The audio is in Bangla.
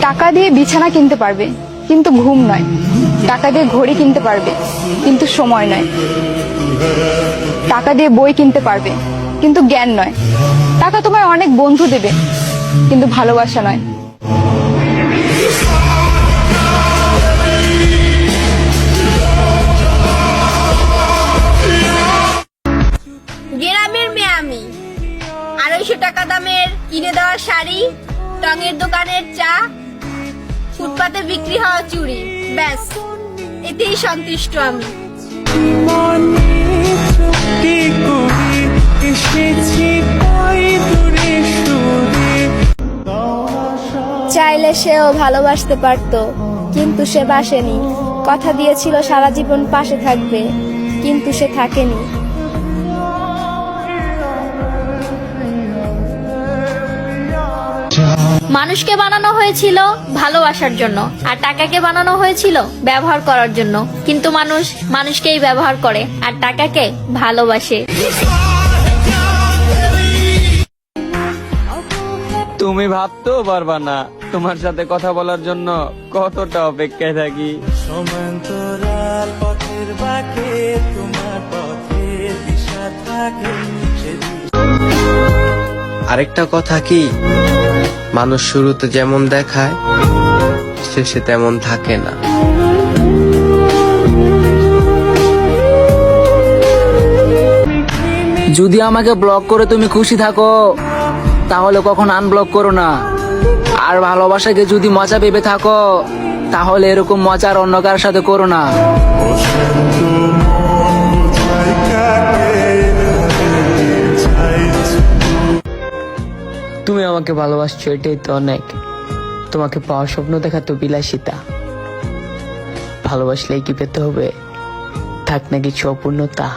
টাকা দিয়ে বিছানা কিনতে পারবে কিন্তু ঘুম নয়, টাকা দিয়ে ঘড়ি কিনতে পারবে কিন্তু সময় নয়, টাকা দিয়ে বই কিনতে পারবে কিন্তু জ্ঞান নয়, টাকা তোমায় অনেক বন্ধু দেবে কিন্তু ভালোবাসা নয়। গ্রামের মেয়ে আমি, 250 টাকা দামের কিনে দেওয়া শাড়ি, টঙের দোকানের চা, ফুটপাতে বিক্রি হওয়া চুড়ি, ব্যাস এতেই সন্তুষ্ট আমি। চাইলে সেও ভালোবাসতে পারতো কিন্তু সে বাসেনি, কথা দিয়েছিল সারা জীবন পাশে থাকবে কিন্তু সে থাকেনি। মানুষকে বানানো হয়েছিল ভালোবাসার জন্য আর টাকাকে বানানো হয়েছিল ব্যবহার করার জন্য, কিন্তু মানুষ মানুষকেই ব্যবহার করে আর টাকাকে ভালোবাসে। তুমি ভাবতেও পারবা না তোমার সাথে কথা বলার জন্য কতটা অপেক্ষায় থাকি। সমান্তরাল পথের বাঁকে তোমার পথের দিশা থাকে। আরেকটা কথা কি, মানুষ শুরুতে যেমন দেখায় শেষে তেমন থাকে না। যদি আমাকে ব্লক করে তুমি খুশি থাকো তাহলে কখন আনব্লক করো না, আর ভালোবাসাকে যদি মজা ভেবে থাকো তাহলে এরকম মজা আর অন্য কারোর সাথে করো না। তুমি আমাকে ভালোবাসছো এটাই তো অনেক, তোমাকে পাওয়ার স্বপ্ন দেখা তো বিলাসিতা। ভালোবাসলেই কি পেতে হবে, থাক না কিছু অপূর্ণতা।